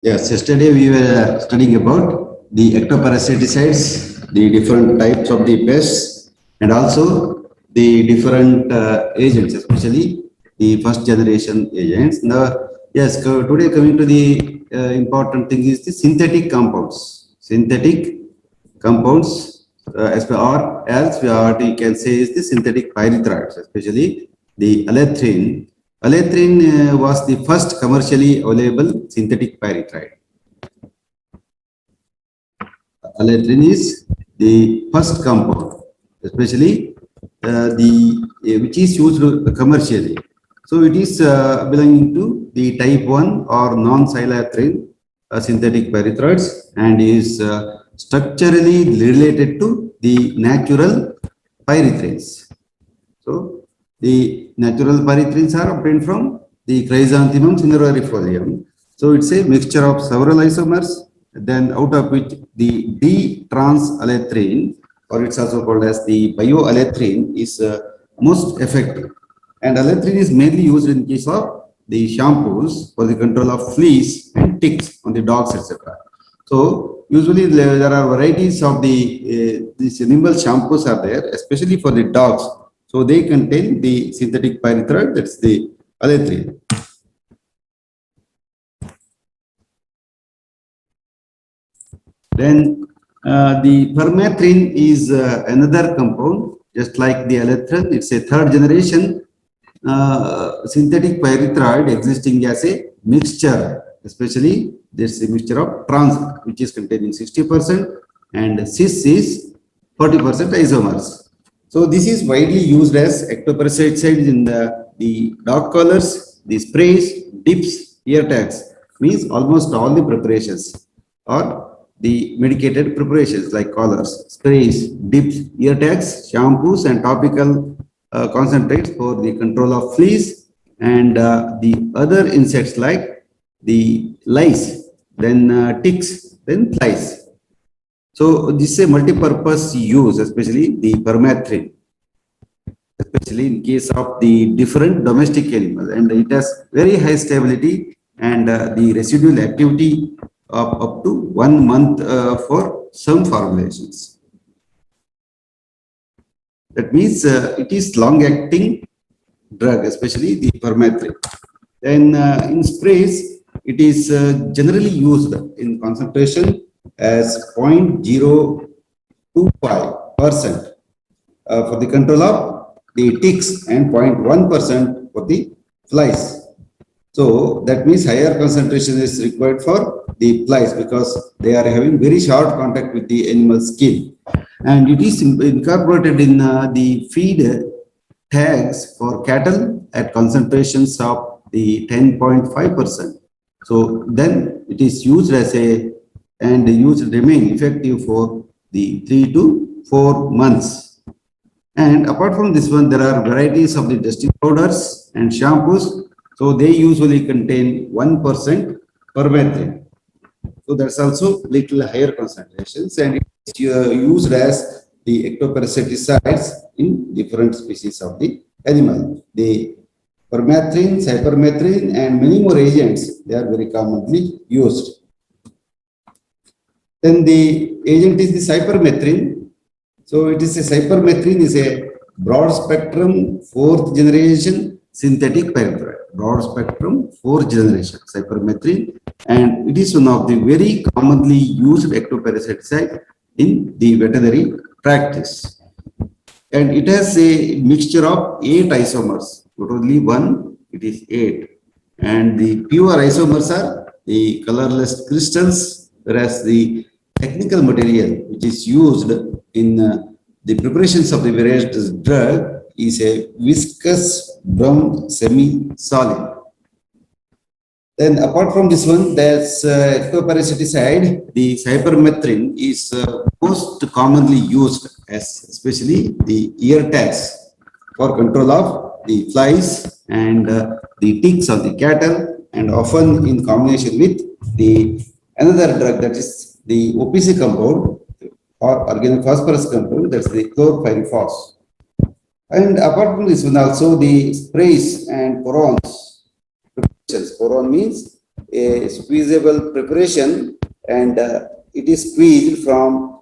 Yes, yesterday we were studying about the ectoparasiticides, the different types of the pests, and also the different agents, especially the first generation agents. Now, yes, today coming to the important thing is the synthetic compounds. Synthetic compounds, or else we can say is the synthetic pyrethroids, especially the alethrin. Alethrin was the first commercially available synthetic pyrethroid. Alethrin is the first compound, especially the which is used commercially. So it is belonging to the type 1 or non-silathrin synthetic pyrethroids and is structurally related to the natural pyrethrins. So the natural pyrethrins are obtained from the Chrysanthemum cinereifolium. So it's a mixture of several isomers, then out of which the D-trans-alethrin, or it's also called as the bioalethrin, is most effective. And alethrin is mainly used in case of the shampoos for the control of fleas and ticks on the dogs, etc. So usually there are varieties of these animal shampoos are there, especially for the dogs. So they contain the synthetic pyrethroid, that's the alethrin. Then the permethrin is another compound, just like the alethrin. It's a third generation synthetic pyrethroid existing as a mixture, especially this mixture of trans, which is containing 60%, and cis is 40% isomers. So this is widely used as ectoparasiticides in the dog collars, the sprays, dips, ear tags, means almost all the preparations or the medicated preparations like collars, sprays, dips, ear tags, shampoos, and topical concentrates for the control of fleas and the other insects like the lice, then ticks, then flies. So this is a multi-purpose use, especially the permethrin, especially in case of the different domestic animals, and it has very high stability and the residual activity of up to 1 month for some formulations. That means it is long-acting drug, especially the permethrin. Then in sprays, it is generally used in concentration as 0.025% for the control of the ticks and 0.1% for the flies. So that means higher concentration is required for the flies because they are having very short contact with the animal skin. And it is incorporated in the feed tags for cattle at concentrations of the 10.5%. So then it is used as a and used remain effective for the 3 to 4 months. And apart from this one, there are varieties of the dusting powders and shampoos. So they usually contain 1% permethrin. So that's also little higher concentrations, and it's used as the ectoparasiticides in different species of the animal. The permethrin, cypermethrin, and many more agents, they are very commonly used. Then the agent is the cypermethrin. So it is a cypermethrin is a broad spectrum fourth generation synthetic pyrethroid. Broad spectrum fourth generation cypermethrin, and it is one of the very commonly used ectoparasiticide in the veterinary practice. And it has a mixture of 8 isomers, not only one, it is 8. And the pure isomers are the colorless crystals, whereas the technical material which is used in the preparations of the various drug is a viscous brown semi-solid. Then apart from this one, there's ectoparasiticide. The cypermethrin is most commonly used as especially the ear tags for control of the flies and the ticks of the cattle, and often in combination with the another drug, that is the OPC compound or organophosphorus compound, that's the chlorpyrifos. And apart from this one, also the sprays and porons. Poron means a squeezable preparation, and it is squeezed from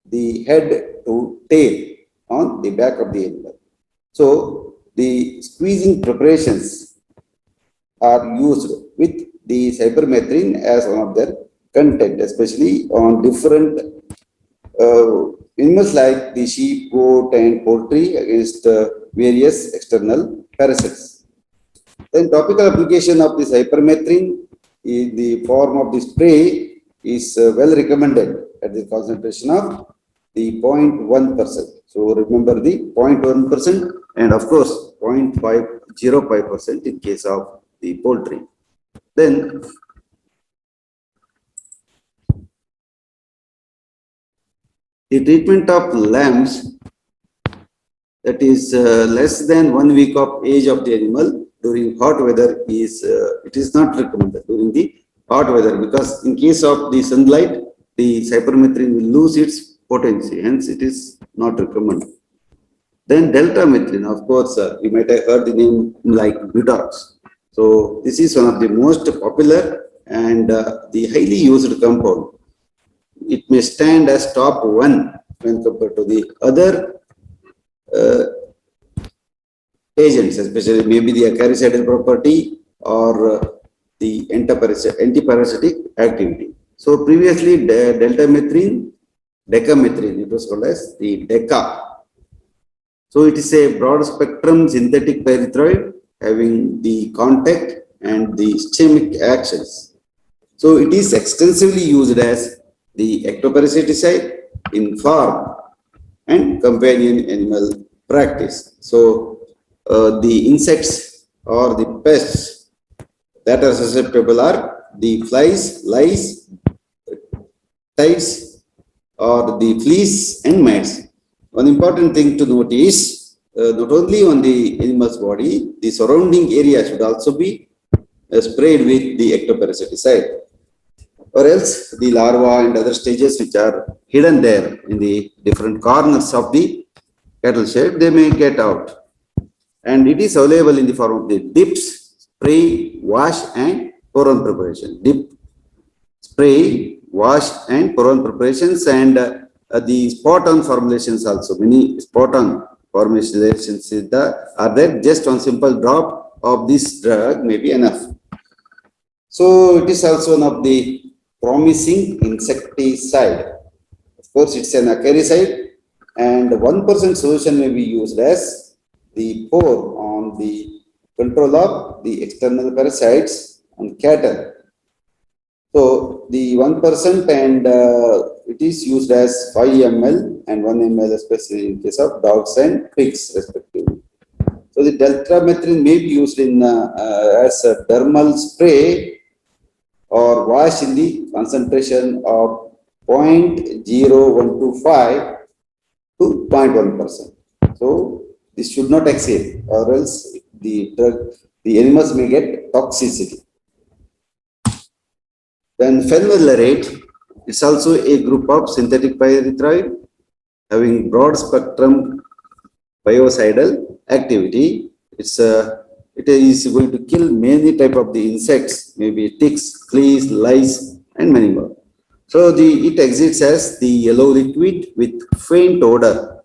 the head to tail on the back of the animal. So the squeezing preparations are used with the cypermethrin as one of their content, especially on different animals like the sheep, goat, and poultry against various external parasites. Then topical application of this hypermethrin in the form of the spray is well recommended at the concentration of the 0.1%. So remember the 0.1% and of course 0.505% in case of the poultry. Then the treatment of lambs that is less than 1 week of age of the animal during hot weather is it is not recommended during the hot weather, because in case of the sunlight the cypermethrin will lose its potency, hence it is not recommended. Then delta methrin, of course, you might have heard the name like butox. So this is one of the most popular and the highly used compound. It may stand as top one when compared to the other agents, especially maybe the acaricicidal property or the antiparasitic activity. So previously deltamethrin, decamethrin, it was called as the DECA. So it is a broad spectrum synthetic pyrethroid having the contact and the systemic actions. So it is extensively used as the ectoparasiticide in farm and companion animal practice. So the insects or the pests that are susceptible are the flies, lice, ticks, or the fleas and mites. One important thing to note is not only on the animal's body, the surrounding area should also be sprayed with the ectoparasiticide, or else the larva and other stages which are hidden there in the different corners of the cattle shed, they may get out. And it is available in the form of the dips, spray, wash, and pour-on preparation. Dip, spray, wash, and pour-on preparations, and the spot-on formulations also. Many spot-on formulations are there. Just one simple drop of this drug may be enough. So it is also one of the promising insecticide. Of course, it's an acaricide, and 1% solution may be used as the pour on the control of the external parasites on cattle. So the 1% and it is used as 5 ml and 1 ml, especially in case of dogs and pigs respectively. So the deltamethrin may be used in as a dermal spray or wash in the concentration of 0.0125 to 0.1%. So this should not exceed, or else the animals may get toxicity. Then phenvalerate, it's also a group of synthetic pyrethroid having broad spectrum biocidal activity. It is going to kill many type of the insects, maybe ticks, fleas, lice, and many more. So it exits as the yellow liquid with faint odor.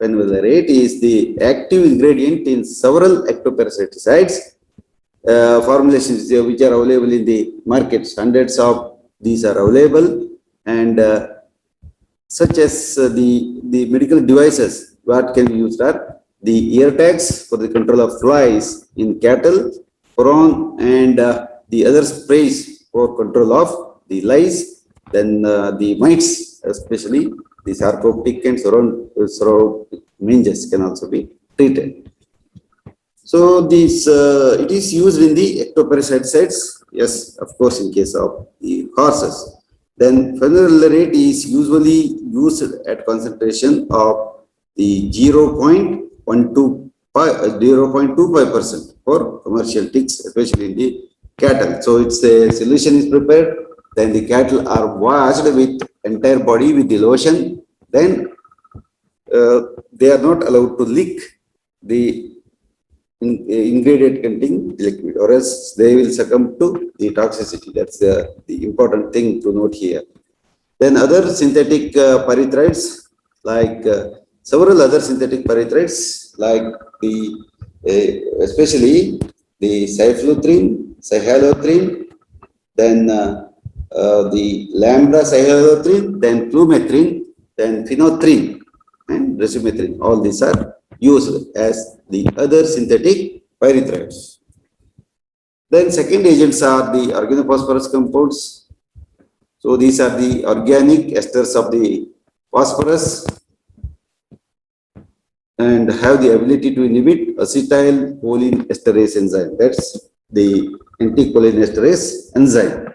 Phenvalerate is the active ingredient in several ectoparasiticides formulations which are available in the markets. Hundreds of these are available, and such as the medical devices what can be used are the ear tags for the control of flies in cattle, prawn, and the other sprays for control of the lice. Then the mites, especially the sarcoptic and surround meninges, can also be treated. So this it is used in the ectoparasiticides, yes, of course, in case of the horses. Then phenvalerate is usually used at concentration of the 0.25% for commercial ticks, especially in the cattle. So it's a solution is prepared, then the cattle are washed with entire body with the lotion. Then they are not allowed to lick the ingredient containing liquid, or else they will succumb to the toxicity. That's the important thing to note here. Then other synthetic pyrethroids, like several other synthetic pyrethroids, like the especially the cyflothrin, cyhalothrin, then the lambda cyhalothrin, then flumethrin, then phenolphthalein and resumethrin. All these are used as the other synthetic pyrethroids. Then second agents are the organophosphorus compounds. So these are the organic esters of the phosphorus and have the ability to inhibit acetylcholine esterase enzyme. That's the anticholinesterase enzyme.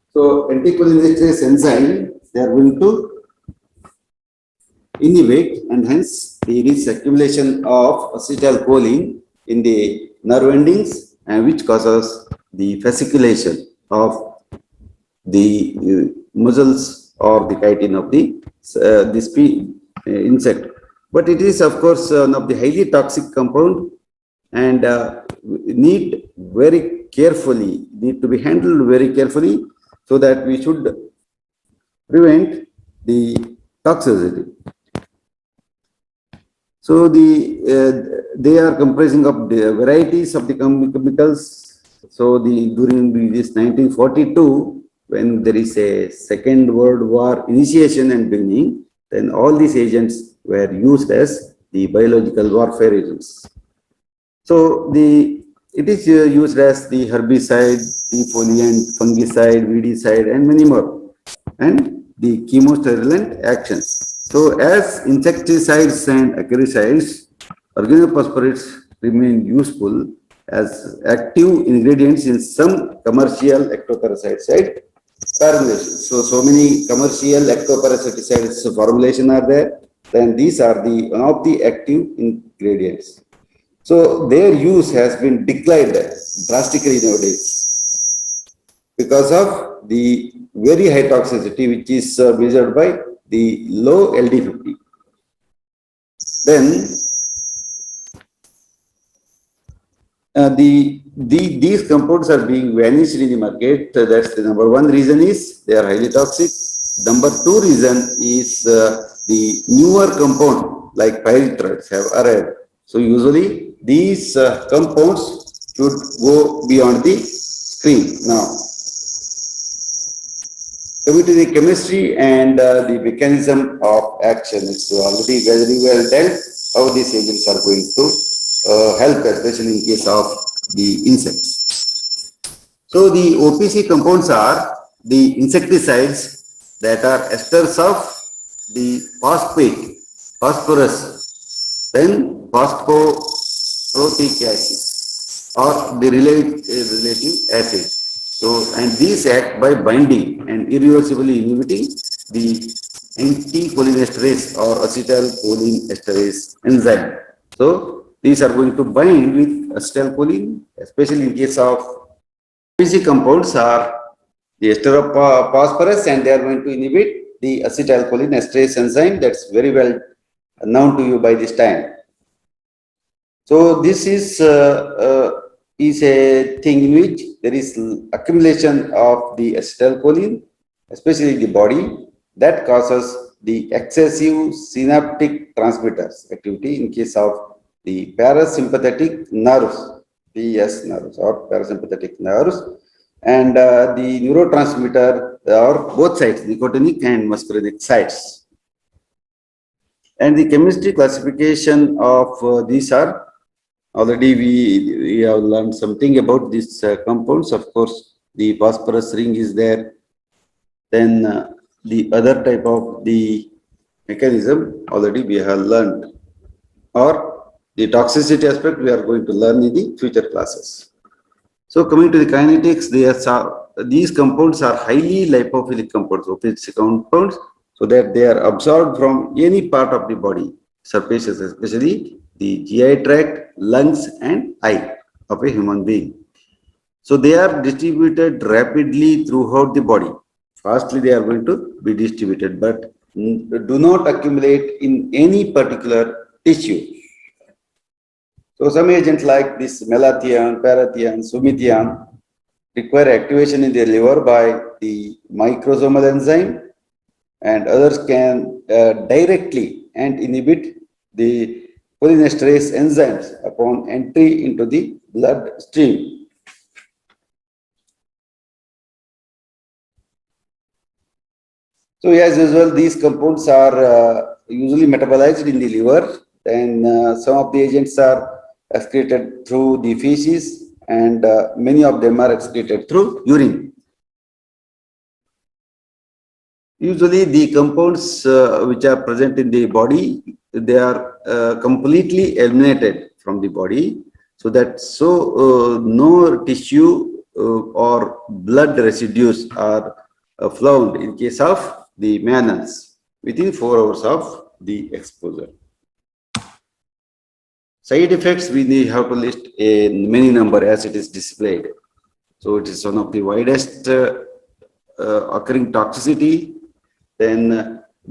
So anticholinesterase enzyme, they are going to inhibit and hence there is accumulation of acetylcholine in the nerve endings, and which causes the fasciculation of the muscles or the chitin of the this insect. But it is of course one of the highly toxic compound, and need to be handled very carefully, so that we should prevent the toxicity. So they are comprising of the varieties of the chemicals. So during this 1942, when there is a Second World War initiation and beginning, then all these agents were used as the biological warfare agents. So it is used as the herbicide, defoliant, fungicide, weedicide, and many more, and the chemosterilant actions. So as insecticides and acaricides, organophosphorates remain useful as active ingredients in some commercial ectoparasiticide formulations. So many commercial ectoparasiticides formulation are there. Then these are one of the active ingredients. So their use has been declined drastically nowadays because of the very high toxicity, which is measured by the low LD50. Then these compounds are being vanished in the market. That's the number one reason is they are highly toxic. Number two reason is the newer compound like pyrethroids have arrived. So usually these compounds should go beyond the screen. Now, coming to the chemistry and the mechanism of action, it's already very well done how these agents are going to help, especially in case of the insects. So the OPC compounds are the insecticides that are esters of the phosphate, phosphorus, then phosphoprotic acid or the relative acid. So, and these act by binding and irreversibly inhibiting the anticholinesterase or acetylcholine esterase enzyme. So, these are going to bind with acetylcholine, especially in case of OPC compounds are the ester of phosphorus, and they are going to inhibit the acetylcholine esterase enzyme. That's very well known to you by this time. So, this is a thing in which there is accumulation of the acetylcholine, especially in the body, that causes the excessive synaptic transmitters activity in case of the parasympathetic nerves, PS nerves or parasympathetic nerves, and the neurotransmitter or both sides, nicotinic and muscarinic sides. And the chemistry classification of these are already we have learned something about these compounds. Of course, the phosphorus ring is there. Then the other type of the mechanism already we have learned, or the toxicity aspect we are going to learn in the future classes. So coming to the kinetics, these compounds are highly lipophilic compounds, OPC compounds, so that they are absorbed from any part of the body surfaces, especially the GI tract, lungs, and eye of a human being. So they are distributed rapidly throughout the body, fastly they are going to be distributed, but do not accumulate in any particular tissue. So some agents like this malathion, parathion, sumithion require activation in the liver by the microsomal enzyme, and others can directly and inhibit the cholinesterase enzymes upon entry into the blood stream. So as usual, these compounds are usually metabolized in the liver, and some of the agents are excreted through the feces, and many of them are excreted through urine. Usually the compounds which are present in the body, they are completely eliminated from the body, so that no tissue or blood residues are found in case of the mammals within 4 hours of the exposure. Side effects, we have to list a many number as it is displayed. So it is one of the widest occurring toxicity. Then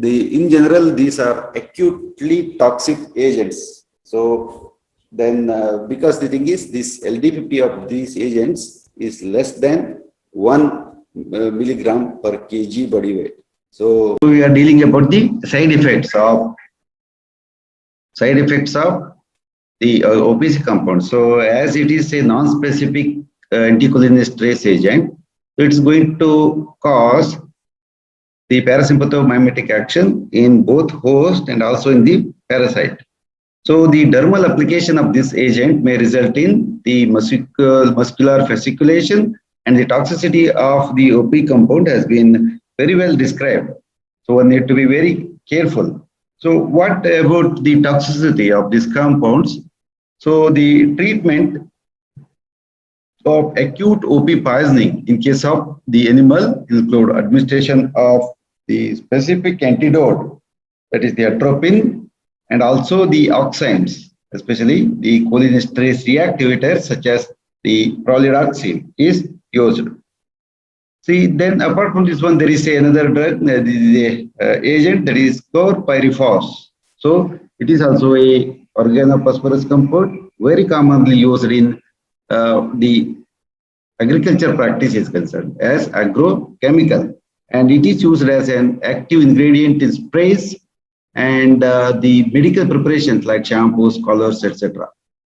in general, these are acutely toxic agents. So then because the thing is, this LD50 of these agents is less than 1 milligram per kg body weight. So we are dealing about the side effects of the OPC compound. So as it is a non-specific anticholinesterase agent, it's going to cause the parasympathomimetic action in both host and also in the parasite. So the dermal application of this agent may result in the muscular fasciculation, and the toxicity of the OP compound has been very well described. So one need to be very careful. So what about the toxicity of these compounds? So the treatment of acute OP poisoning in case of the animal include administration of the specific antidote, that is the atropine, and also the oximes, especially the cholinesterase reactivators such as the prolidoxin is used. See, then apart from this one, there is another drug, the agent, that is chlorpyrifos. So it is also a organophosphorus compound, very commonly used in the agriculture practice is concerned as agrochemical, and it is used as an active ingredient in sprays and the medical preparations like shampoos, colors, etc.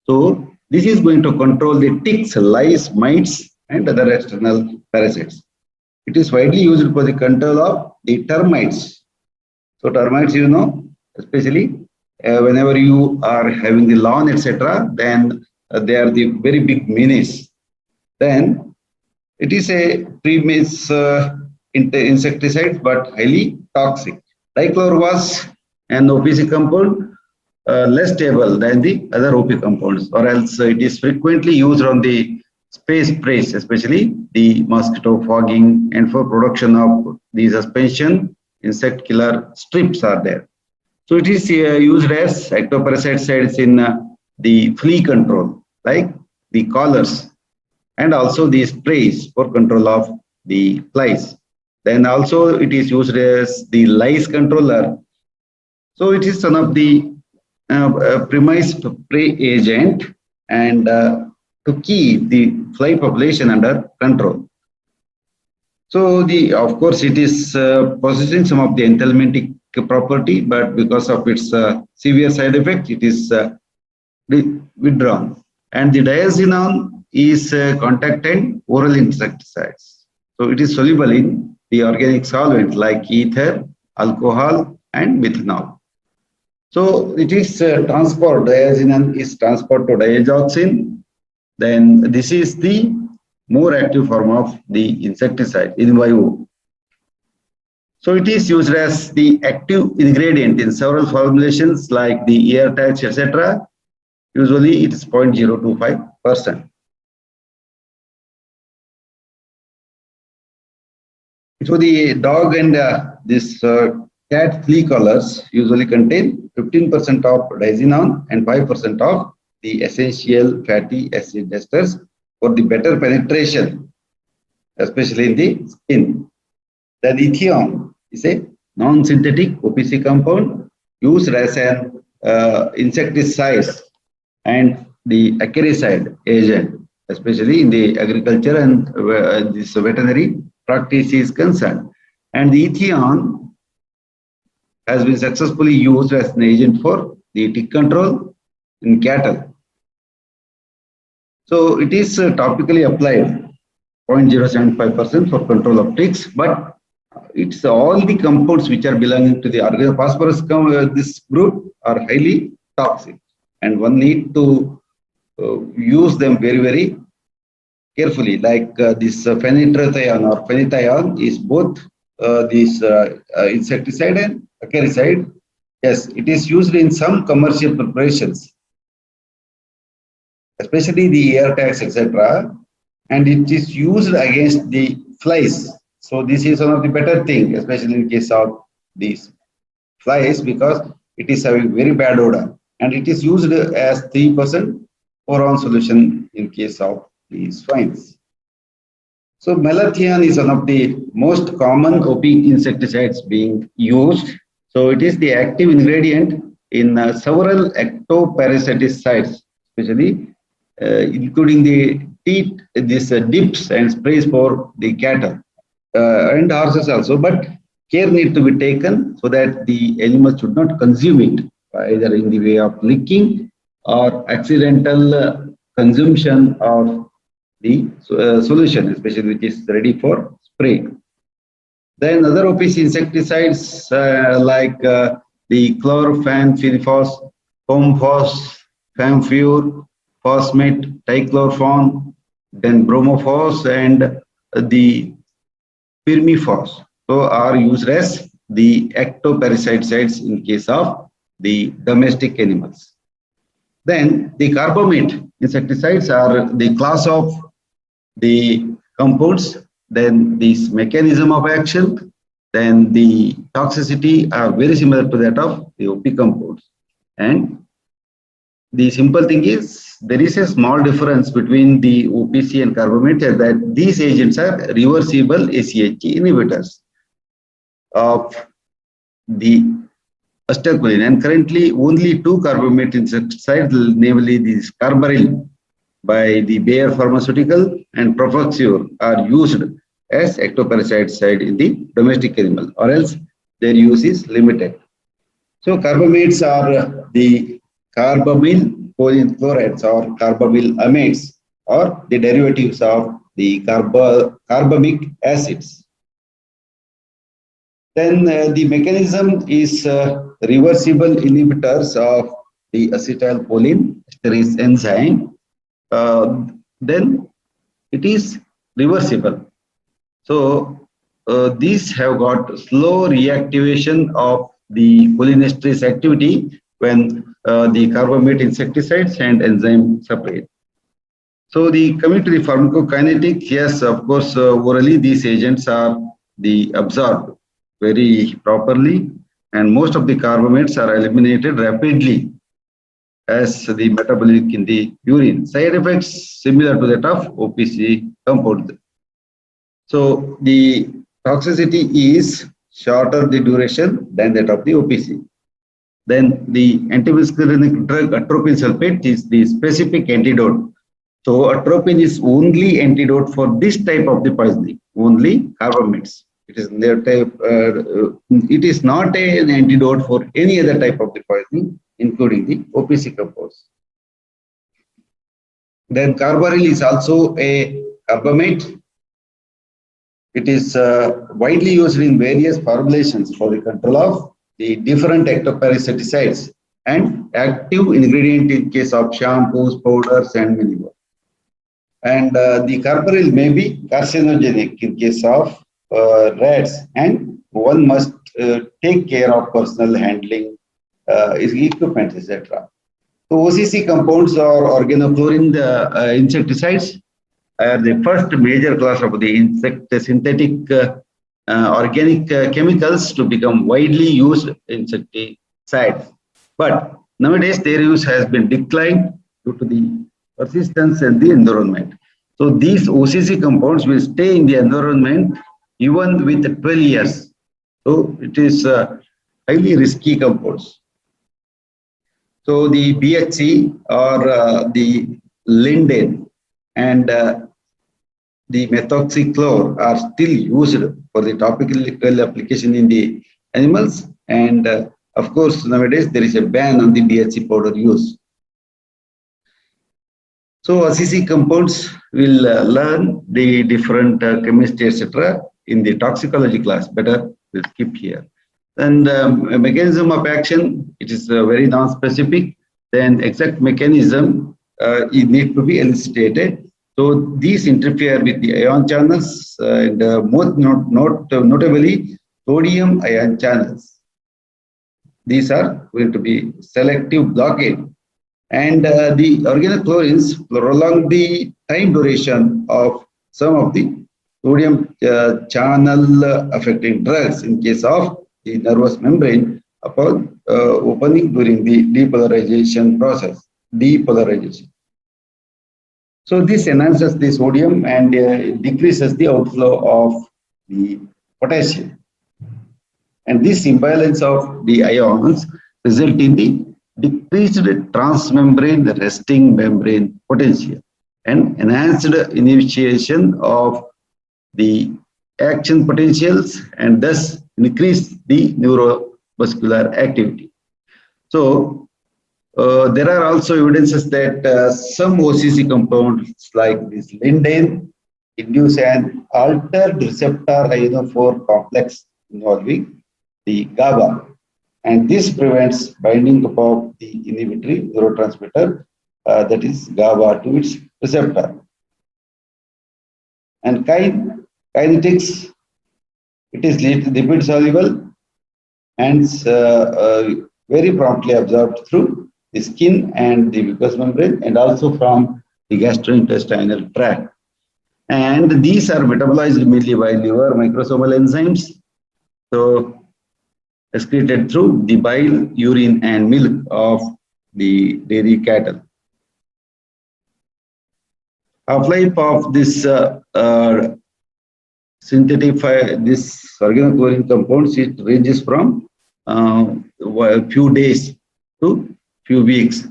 So this is going to control the ticks, lice, mites, and other external parasites. It is widely used for the control of the termites. So termites, you know, especially whenever you are having the lawn, etc., then they are the very big menace. Then it is a premise insecticide, but highly toxic. Dichlor was an OPC compound, less stable than the other OP compounds, or else it is frequently used on the space sprays, especially the mosquito fogging, and for production of the suspension insect killer strips are there. So it is used as ectoparasiticides in the flea control, like the collars, and also the sprays for control of the flies. Then also it is used as the lice controller. So it is one of the premise prey agent, and to keep the fly population under control. So of course it is possessing some of the enthelmintic property, but because of its severe side effect, it is withdrawn. And the diazinon is contact and oral insecticides. So it is soluble in the organic solvent like ether, alcohol, and methanol. So it is transport, diazinon is transport to diazoxin. Then this is the more active form of the insecticide in vivo. So it is used as the active ingredient in several formulations like the ear tags, etc. Usually it is 0.025%. So the dog and this cat flea collars usually contain 15% of diazinon and 5% of the essential fatty acid esters for the better penetration, especially in the skin. Then ethion is a non-synthetic OPC compound used as an insecticide and the acaricide agent, especially in the agriculture and this veterinary practice is concerned. And the ethion has been successfully used as an agent for the tick control in cattle. So it is topically applied 0.075% for control of ticks, but it's all the compounds which are belonging to the organophosphorus this group are highly toxic, and one need to use them very carefully. Like this phenitrathion or phenithion is both this insecticide and acaricide. Yes, it is used in some commercial preparations, especially the air tags, etc. And it is used against the flies. So this is one of the better thing, especially in case of these flies, because it is having very bad odor, and it is used as 3% boron solution in case of the swines. So malathion is one of the most common OP insecticides being used. So it is the active ingredient in several ectoparasiticides, especially including the teat, this dips and sprays for the cattle and horses also. But care need to be taken so that the animals should not consume it, either in the way of licking or accidental consumption of the solution, especially which is ready for spray. Then other OPC insecticides like the chlorphenphos, Comphos, Famfure, Phosmate, Trichlorphon, then Bromophos and the Pirmiphos. So are used as the ectoparasiticides in case of the domestic animals. Then the carbamate insecticides are the class of the compounds, then this mechanism of action, then the toxicity are very similar to that of the OP compounds. And the simple thing is there is a small difference between the OPC and carbamate, that these agents are reversible ACH inhibitors of the acetylcholine, and currently only two carbamate insecticides, namely this Carbaryl by the Bayer Pharmaceutical and Profoxure, are used as ectoparasiticides in the domestic animal, or else their use is limited. So carbamates are the carbamyl choline chlorides or carbamyl amides, or the derivatives of the carbamic acids. Then the mechanism is reversible inhibitors of the acetylcholine esterase enzyme. Then it is reversible. So these have got slow reactivation of the cholinesterase activity when the carbamate insecticides and enzyme separate. So the coming to the pharmacokinetic, yes, of course, orally these agents are the absorbed very properly, and most of the carbamates are eliminated rapidly as the metabolic in the urine. Side effects similar to that of OPC compound. So the toxicity is shorter the duration than that of the OPC. Then the antimuscarinic drug atropine sulfate is the specific antidote. So atropine is only antidote for this type of the poisoning, only carbamates. It is their type. It is not an antidote for any other type of the poisoning, including the OPC compounds. Then Carbaryl is also a carbamate. It is widely used in various formulations for the control of the different ectoparasiticides and active ingredient in case of shampoos, powders, and many more. And the carbaryl may be carcinogenic in case of rats, and one must take care of personal handling, equipment, etc. So OCC compounds or organochlorine insecticides are the first major class of the synthetic organic chemicals to become widely used insecticides. But nowadays their use has been declined due to the persistence in the environment. So these OCC compounds will stay in the environment even with 12 years. So it is highly risky compounds. So the BHC or the linden and the methoxychlore are still used for the topical application in the animals. And of course, nowadays there is a ban on the BHC powder use. So ACC compounds will learn the different chemistry, etc. in the toxicology class. Better we'll skip here. And a mechanism of action, it is very non-specific. Then exact mechanism it need to be elucidated. So these interfere with the ion channels and notably sodium ion channels. These are going to be selective blockade. And the organochlorines prolong the time duration of some of the sodium channel affecting drugs in case of the nervous membrane upon opening during the depolarization process. Depolarization. So this enhances the sodium and decreases the outflow of the potassium. And this imbalance of the ions result in the decreased transmembrane resting membrane potential and enhanced initiation of the action potentials and thus increase the neuromuscular activity. So there are also evidences that some OCC compounds like this linden induce an altered receptor ionophore complex involving the GABA, and this prevents binding of the inhibitory neurotransmitter that is GABA to its receptor. And kinetics, it is lipid soluble and very promptly absorbed through the skin and the mucous membrane and also from the gastrointestinal tract. And these are metabolized mainly by liver microsomal enzymes. So excreted through the bile, urine, and milk of the dairy cattle. Half-life of this this organochlorine compounds, it ranges from a few days to few weeks.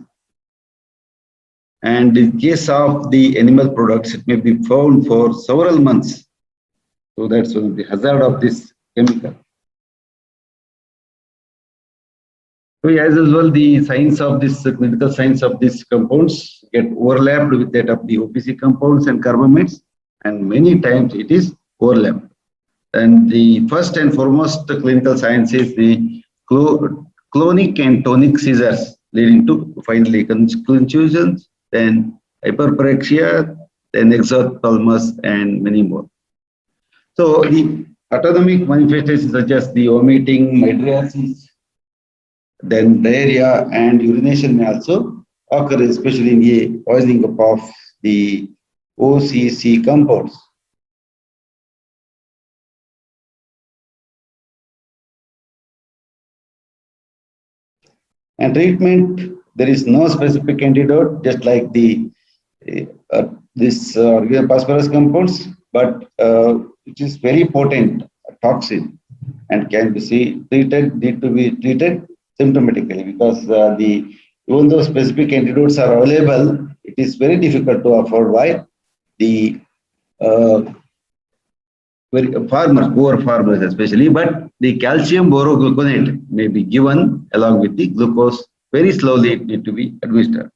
And in case of the animal products, it may be found for several months. So that's one of the hazard of this chemical. So as well, the science of this clinical science of these compounds get overlapped with that of the OPC compounds and carbamates, and many times it is overlapped. And the first and foremost clinical science is the clonic and tonic seizures, leading to finally contusions, then hyperpyrexia, then exophthalmos, and many more. So the autonomic manifestations such as the vomiting, mydriasis, then diarrhea and urination may also occur, especially in the poisoning of the OCC compounds. And treatment, there is no specific antidote, just like the phosphorus compounds, but it is very potent toxin and can be need to be treated symptomatically, because even though specific antidotes are available, it is very difficult to afford. Why? The poor farmers especially, but the calcium borogluconate may be given along with the glucose. Very slowly it need to be administered.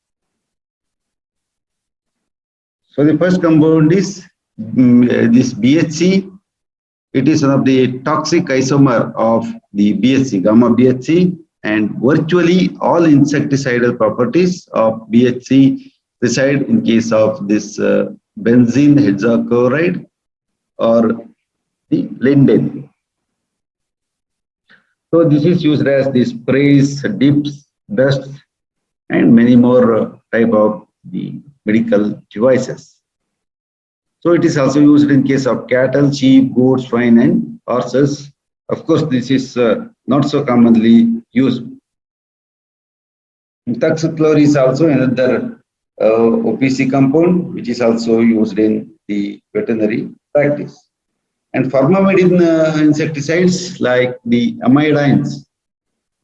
So the first compound is this BHC. It is one of the toxic isomer of the BHC, gamma BHC, and virtually all insecticidal properties of BHC reside in case of this benzene hexachloride or the linden. So this is used as the sprays, dips, dusts, and many more type of the medical devices. So it is also used in case of cattle, sheep, goats, swine, and horses. Of course, this is not so commonly used. Methoxychloroquine is also another OPC compound, which is also used in the veterinary practice. And formamidin insecticides like the amidines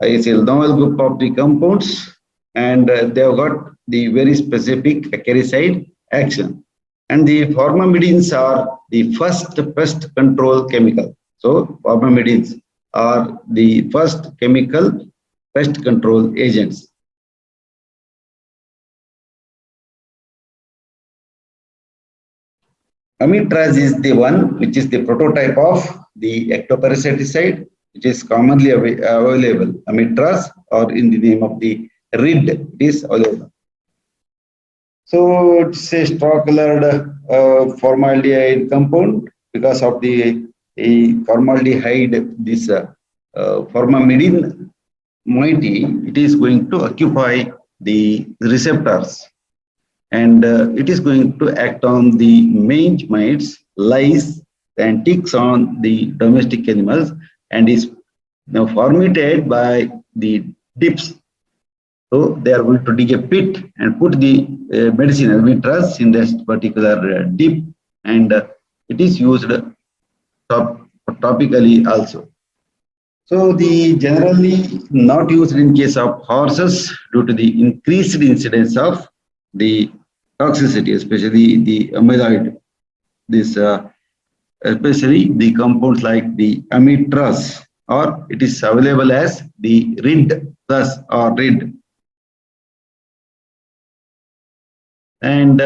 is a novel group of the compounds, and they have got the very specific acaricide action. And the formamidins are the first pest control chemical. So formamidins are the first chemical pest control agents. Amitraz is the one which is the prototype of the ectoparasiticide, which is commonly available. Amitraz, or in the name of the RID, it is available. So it's a straw-colored formaldehyde compound because of the formaldehyde, this formamidin moiety, it is going to occupy the receptors, and it is going to act on the mange mites, lice, and ticks on the domestic animals, and is now formatted by the dips. So they are going to dig a pit and put the medicine Amitraz in this particular dip, and it is used topically also. So the generally not used in case of horses due to the increased incidence of the toxicity, especially the amyloid. This especially the compounds like the Amitraz, or it is available as the RID plus or RID. And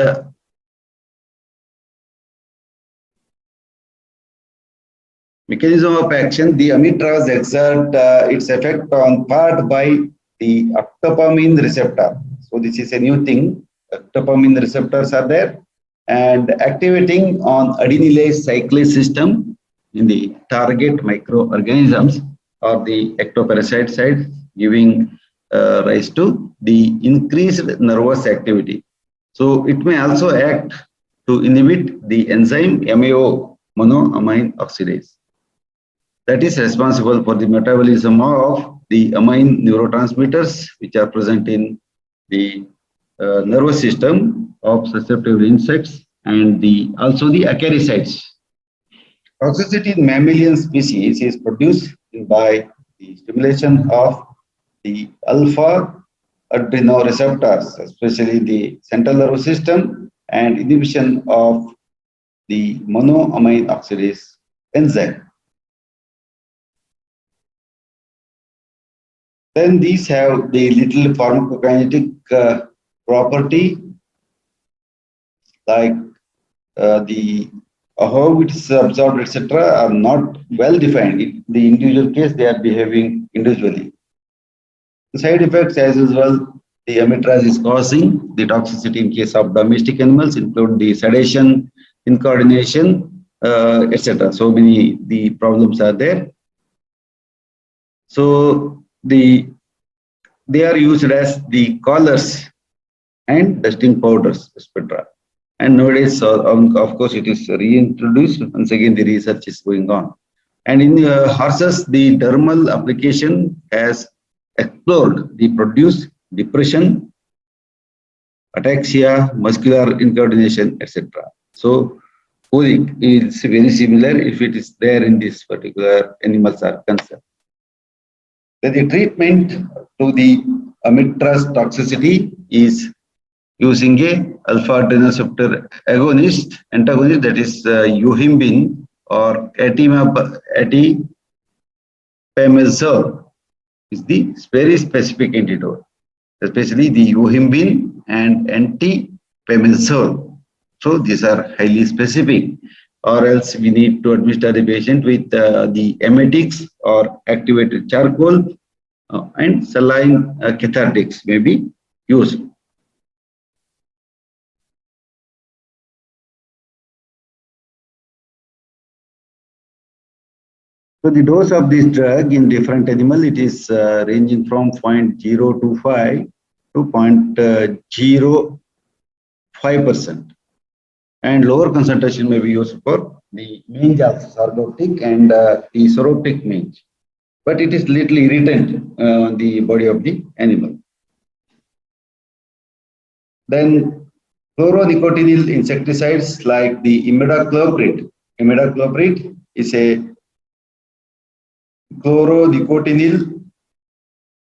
mechanism of action, the Amitraz exert its effect on part by the octopamine receptor. So this is a new thing. Octopamine receptors are there, and activating on adenylase cyclase system in the target microorganisms or the ectoparasite side, giving rise to the increased nervous activity. So it may also act to inhibit the enzyme MAO, monoamine oxidase, that is responsible for the metabolism of the amine neurotransmitters which are present in the nervous system of susceptible insects, and also the acaricides. Toxicity in mammalian species is produced by the stimulation of the alpha adrenoreceptors, especially the central nervous system, and inhibition of the monoamine oxidase enzyme. Then these have the little pharmacokinetic property, like how it is absorbed, etc., are not well defined. In the individual case, they are behaving individually. The side effects, as usual, the Amitraz is causing the toxicity in case of domestic animals, include the sedation, incoordination, etc. So many the problems are there. So they are used as the collars and dusting powders, etc. And nowadays, of course, it is reintroduced. Once again, the research is going on. And in horses, the dermal application has explored the produce depression, ataxia, muscular incoordination, etc. So, colic is very similar if it is there in this particular animals are concerned. Then the treatment to the Amitraz toxicity is using a alpha adrenoreceptor antagonist, that is yohimbine or atipamezole is the very specific antidote, especially the yohimbine and antipamezole. So these are highly specific, or else we need to administer the patient with the emetics or activated charcoal, and saline cathartics may be used. So the dose of this drug in different animal, it is ranging from 0.025 to 0.05%, and lower concentration may be used for the mange also, sarcoptic and the sauroptic mange, but it is little irritant on the body of the animal. Then chloronicotinyl insecticides like the imidacloprid is a chlorodicotyl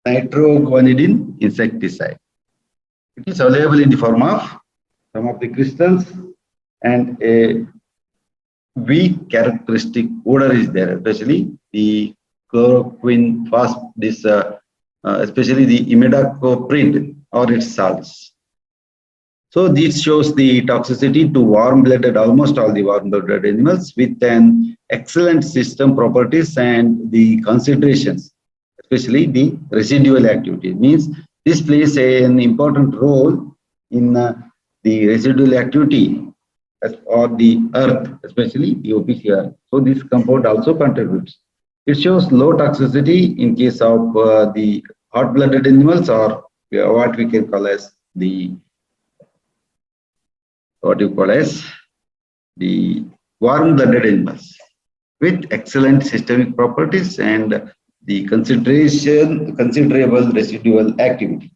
nitroguanidine insecticide. It is available in the form of some of the crystals, and a weak characteristic odor is there, especially the chloroquine fast, especially the imidacloprid or its salts. So this shows the toxicity to warm-blooded, almost all the warm-blooded animals, with an excellent system properties and the concentrations, especially the residual activity. It means this plays an important role in the residual activity or the earth, especially the OPCR. So this compound also contributes. It shows low toxicity in case of the hot-blooded animals, or what we can call as the warm-blooded animals, with excellent systemic properties and the considerable residual activity.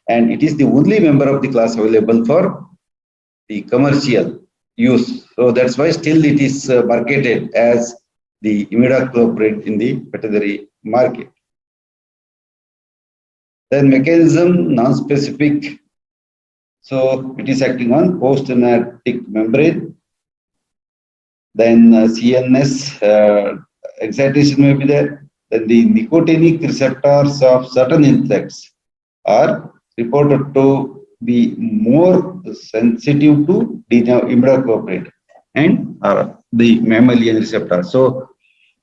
And it is the only member of the class available for the commercial use. So that's why still it is marketed as the imidacloprid in the veterinary market. Then mechanism non-specific. So it is acting on postsynaptic membrane. Then CNS excitation may be there. Then the nicotinic receptors of certain insects are reported to be more sensitive to the imidacloprid and the mammalian receptor. So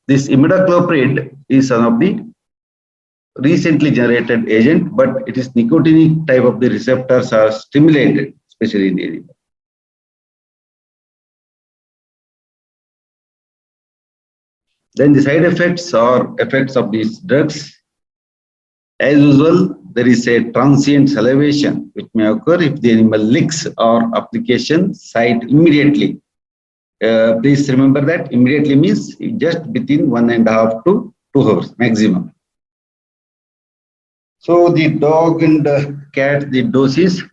this imidacloprid is one of the recently generated agent, but it is nicotinic type of the receptors are stimulated, especially in the animal. Then the side effects or effects of these drugs. As usual, there is a transient salivation which may occur if the animal licks or application site immediately. Please remember that immediately means just within 1.5 to 2 hours maximum. So the dog and cat, the dose is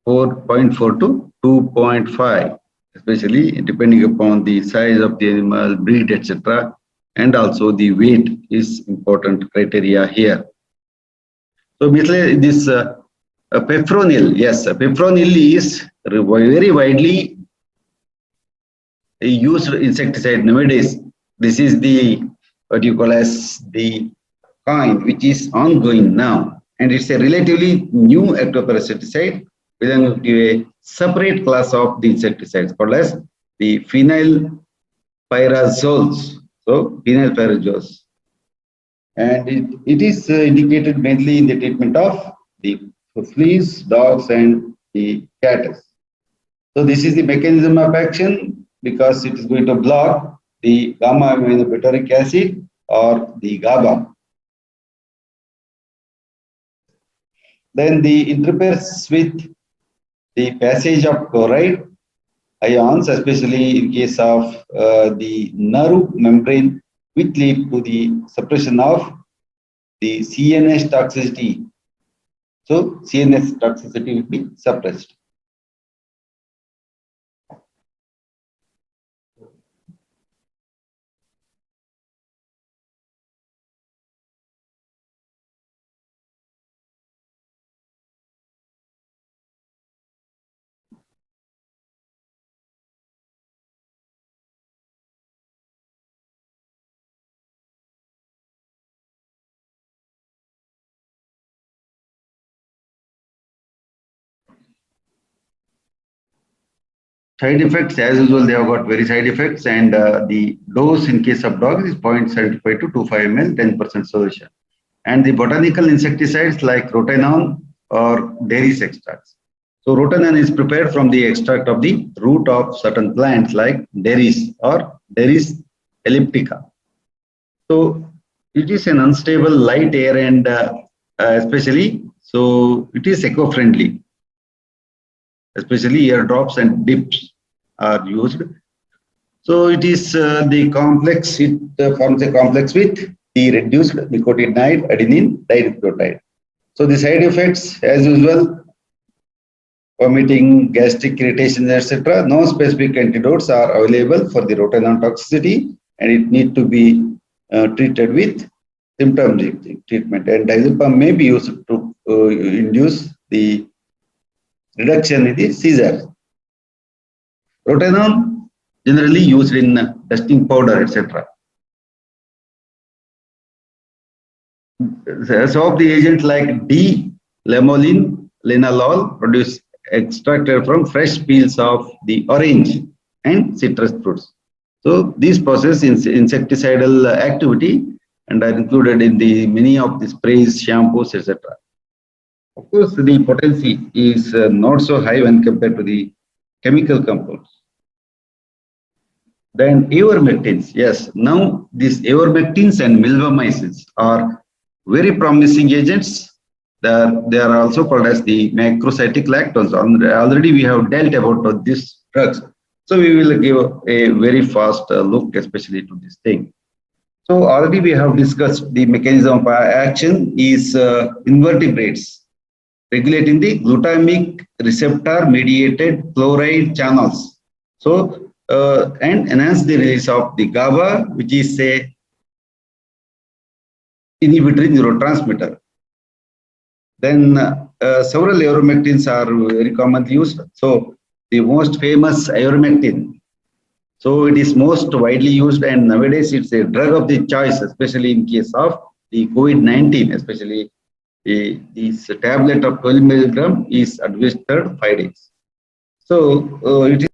4.4 to 2.5, especially depending upon the size of the animal, breed, etc. And also the weight is important criteria here. So basically this pepronil, yes, pepronil is very widely used insecticide nowadays. This is the what you call as the kind which is ongoing now, and it's a relatively new ectoparasiticide belonging to a separate class of the insecticides called as the phenylpyrazoles. So phenylpyrazoles, and it is indicated mainly in the treatment of the fleas, dogs, and the cats. So this is the mechanism of action, because it is going to block the gamma aminobutyric acid or the GABA. Then the interferes with the passage of chloride ions, especially in case of the nerve membrane, which lead to the suppression of the CNS toxicity. So CNS toxicity will be suppressed. Side effects, as usual, they have got very side effects, and the dose in case of dogs is 0.75 to 25 ml, 10% solution. And the botanical insecticides like rotenone or dairy extracts. So rotenone is prepared from the extract of the root of certain plants like dairies or dairies elliptica. So it is an unstable light air, and especially so it is eco-friendly. Especially airdrops and dips are used. So it is the complex, it forms a complex with the reduced nicotinamide adenine dinucleotide. So the side effects, as usual, vomiting, gastric irritation, etc. No specific antidotes are available for the rotenone toxicity, and it need to be treated with symptom treatment. And diazepam may be used to induce the reduction in the seizure. Rotenone generally used in dusting powder, etc. Some of the agents like D-lamolin, linalool produced extracted from fresh peels of the orange and citrus fruits. So these possess insecticidal activity and are included in the many of the sprays, shampoos, etc. Of course, the potency is not so high when compared to the chemical compounds. Then ivermectins, yes. Now these ivermectins and milbemycins are very promising agents. They are also called as the macrocyclic lactones. Already we have dealt about these drugs. So we will give a very fast look, especially to this thing. So already we have discussed the mechanism of action is invertebrates regulating the glutamic receptor mediated chloride channels. So and enhance the release of the GABA, which is a inhibitory neurotransmitter. Then several ivermectins are very commonly used. So the most famous ivermectin. So it is most widely used, and nowadays it's a drug of the choice, especially in case of the COVID-19, especially this tablet of 12 milligram is administered 5 days. So it is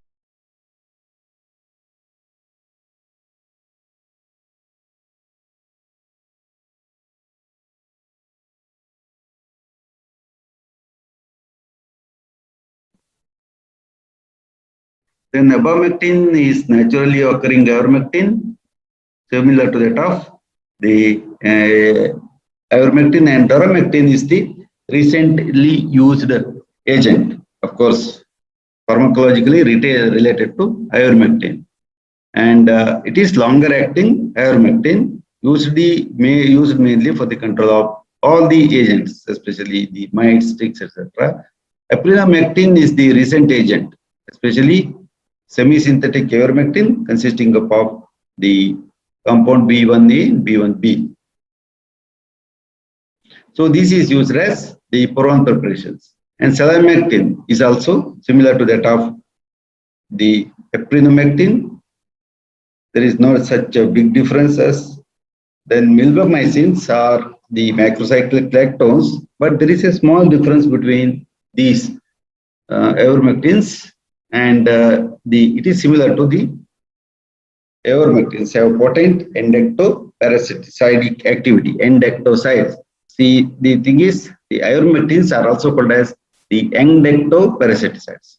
then abamectin is naturally occurring ivermectin, similar to that of the ivermectin, and doramectin is the recently used agent, of course, pharmacologically related to ivermectin. And it is longer acting ivermectin, used mainly for the control of all the agents, especially the mites, ticks, etc. Aprinamectin is the recent agent, especially semi-synthetic ivermectin consisting of the compound B1A and B1B. So this is used as the Puran preparations. And selamectin is also similar to that of the aprinamectin. There is no such a big differences. Then milbemycins are the macrocyclic lactones, but there is a small difference between these ivermectins, and it is similar to the ivermectins have potent endectoparasiticidic activity, endectocides. See, the thing is, the ivermectins are also called as the endectoparasiticides.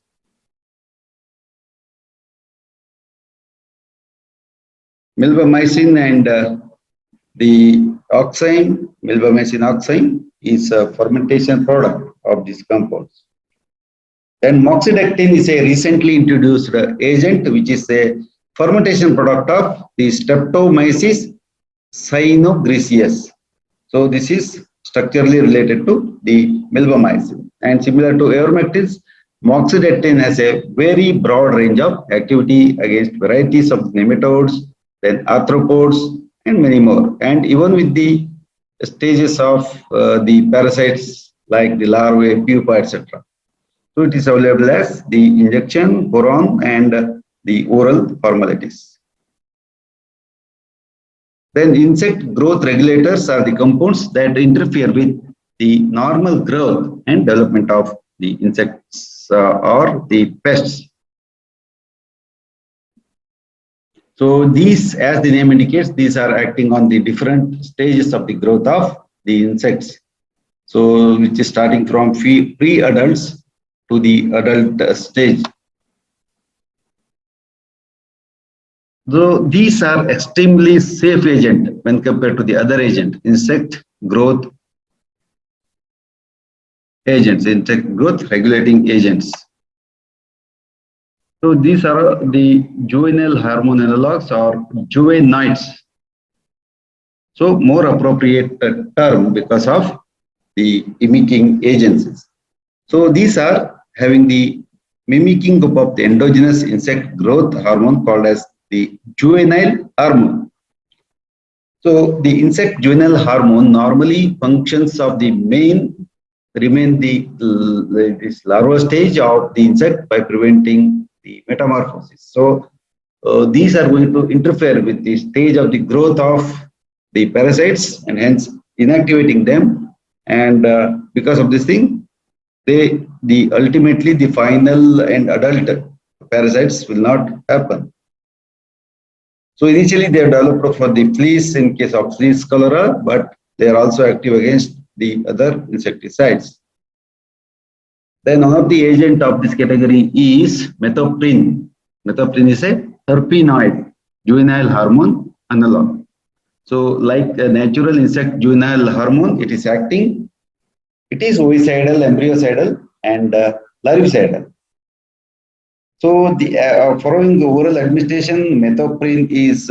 Milbemycin and the oxime, milbemycin oxime, is a fermentation product of these compounds. Then moxidectin is a recently introduced agent, which is a fermentation product of the Streptomyces cyanogriseus. So this is structurally related to the milbemycin, and similar to ivermectins, moxidectin has a very broad range of activity against varieties of nematodes, then arthropods, and many more, and even with the stages of the parasites like the larvae, pupa, etc. So it is available as the injection, boron, and the oral formalities. Then insect growth regulators are the compounds that interfere with the normal growth and development of the insects or the pests. So these, as the name indicates, these are acting on the different stages of the growth of the insects. So which is starting from pre-adults to the adult stage. So these are extremely safe agent when compared to the other agent, insect growth agents, insect growth regulating agents. So these are the juvenile hormone analogs or juvenites. So more appropriate term because of the mimicking agencies. So these are having the mimicking of the endogenous insect growth hormone called as the juvenile hormone. So the insect juvenile hormone normally functions of the main remain this larval stage of the insect by preventing the metamorphosis. So these are going to interfere with the stage of the growth of the parasites and hence inactivating them. And because of this thing, the ultimately the final and adult parasites will not happen. So initially they are developed for the fleas in case of fleas cholera, but they are also active against the other insecticides. Then one of the agent of this category is methoprin. Methoprin is a terpenoid juvenile hormone analog. So like a natural insect juvenile hormone, it is acting. It is ovicidal, embryocidal and larvicidal. So the following the oral administration, methoprin is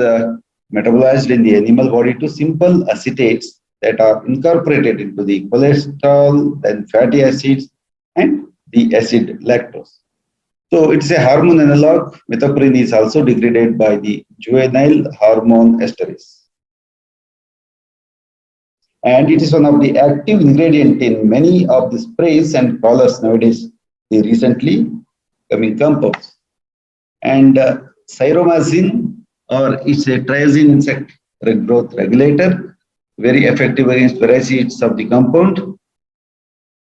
metabolized in the animal body to simple acetates that are incorporated into the cholesterol, then fatty acids, and the acid lactose. So it's a hormone analog. Methoprin is also degraded by the juvenile hormone esterase. And it is one of the active ingredient in many of the sprays and collars nowadays, the recently coming compounds. And cyromazine, or it's a triazine insect growth regulator, very effective against parasites of the compound.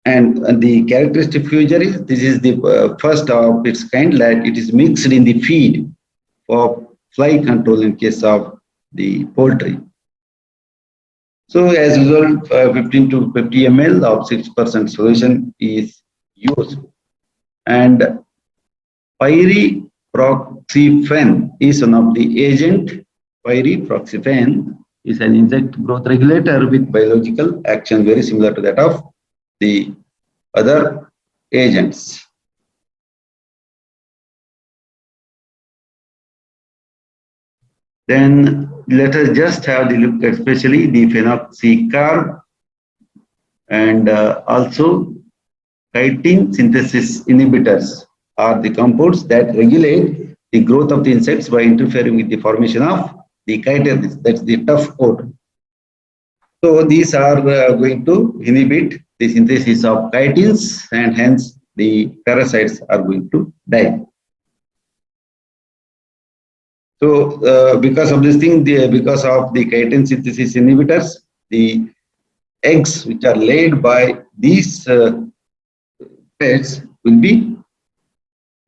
And the characteristic feature is this is the first of its kind that it is mixed in the feed for fly control in case of the poultry. So as usual, 15 to 50 ml of 6% solution is used. And pyriproxyfen is one of the agent. Pyriproxyfen is an insect growth regulator with biological action very similar to that of the other agents. Then let us just have the look especially the phenoxycarb and also chitin synthesis inhibitors are the compounds that regulate the growth of the insects by interfering with the formation of the chitin, that's the tough coat. So these are going to inhibit the synthesis of chitins and hence the parasites are going to die. So because of this thing, because of the chitin synthesis inhibitors, the eggs which are laid by these pests will be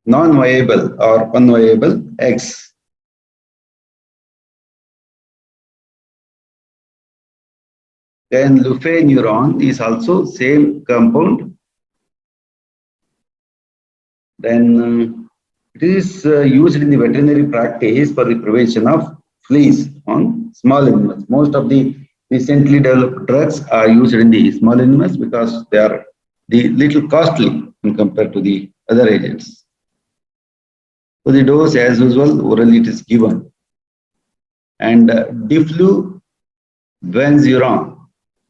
non-viable or unviable eggs. Then lufenuron is also same compound. Then it is used in the veterinary practice for the prevention of fleas on small animals. Most of the recently developed drugs are used in the small animals because they are the little costly when compared to the other agents. So the dose as usual orally it is given. And difluvenzuron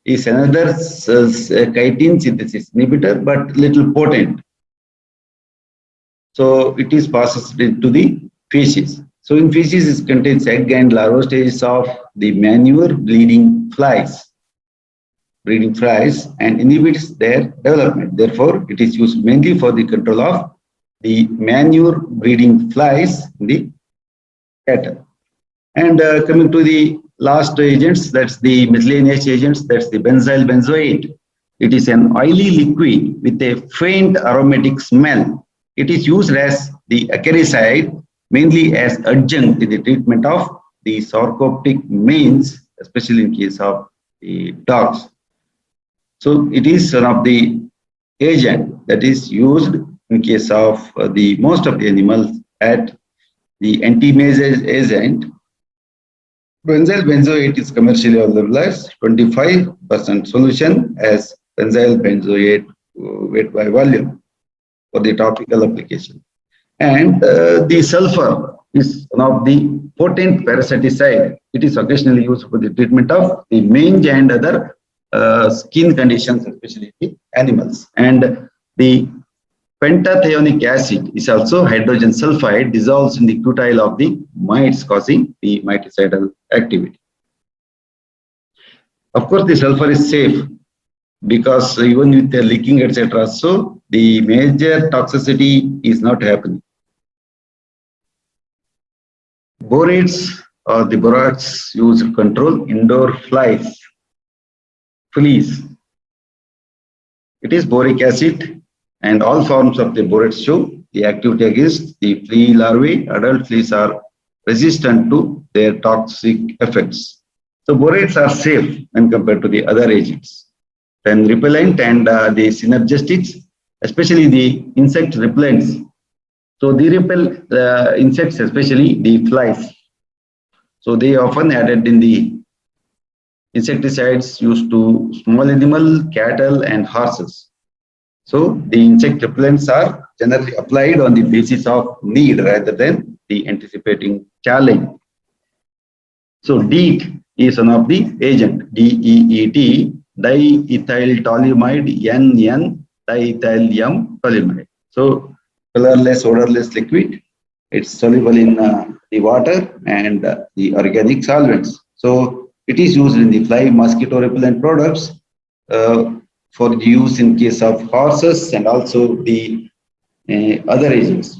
is another chitin synthesis inhibitor but little potent. So it is passes into the feces. So in feces it contains egg and larval stages of the manure breeding flies and inhibits their development. Therefore, it is used mainly for the control of the manure breeding flies in the cattle. And coming to the last agents, that's the miscellaneous agents, that's the benzyl benzoate. It is an oily liquid with a faint aromatic smell. It is used as the acaricide, mainly as adjunct in the treatment of the sarcoptic manes, especially in case of the dogs. So it is one of the agent that is used in case of the most of the animals at the anti-maze agent. Benzyl benzoate is commercially available as 25% solution as benzyl benzoate weight by volume for the topical application. And the sulfur is one of the potent parasiticide. It is occasionally used for the treatment of the mange and other skin conditions, especially the animals. And the pentathionic acid is also hydrogen sulfide dissolves in the cutyl of the mites, causing the miticidal activity. Of course, the sulfur is safe because even with the leaking, etc., so the major toxicity is not happening. Borates or the borax used to control indoor fleas. It is boric acid, and all forms of the borates show the activity against the flea larvae. Adult fleas are resistant to their toxic effects. So borates are safe when compared to the other agents. Then repellent and the synergestics, especially the insect repellents. So they repel insects, especially the flies. So they often added in the insecticides used to small animal, cattle, and horses. So the insect repellents are generally applied on the basis of need rather than the anticipating challenge. So DEET is one of the agent, DEET, diethyltoluamide, NN, diethylium toluamide. So colorless, odorless liquid. It's soluble in the water and the organic solvents. So it is used in the fly mosquito repellent products for the use in case of horses and also the other agents.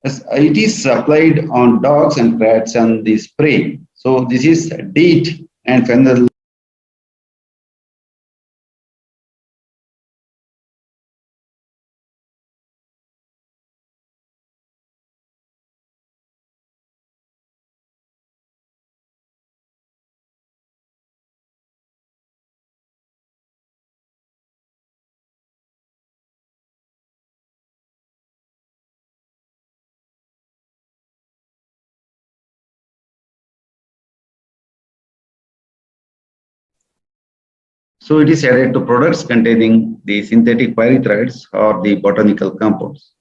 It is applied on dogs and cats and the spray. So this is DEET and phenyl. So it is added to products containing the synthetic pyrethroids or the botanical compounds.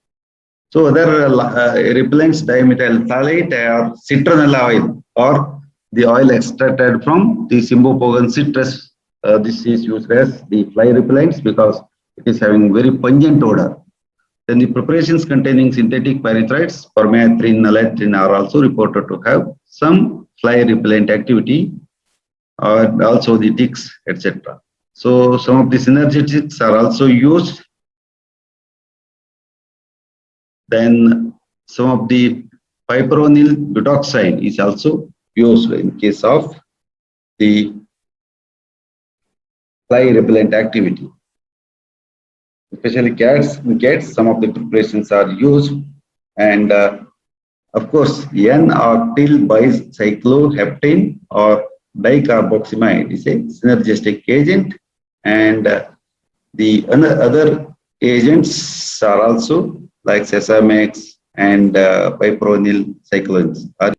So other repellents, dimethyl phthalate or citronella oil or the oil extracted from the Cymbopogon citrus. This is used as the fly repellents because it is having very pungent odor. Then the preparations containing synthetic pyrethroids, permethrin, naltrexone are also reported to have some fly repellent activity, and also the ticks, etc. So some of the synergetics are also used. Then some of the piperonyl butoxide is also used in case of the fly repellent activity. Especially cats, some of the preparations are used, and of course, N-octyl bicycloheptane or dicarboxamide is a synergistic agent, and the other agents are also like Sesamex and piperonyl cyclones are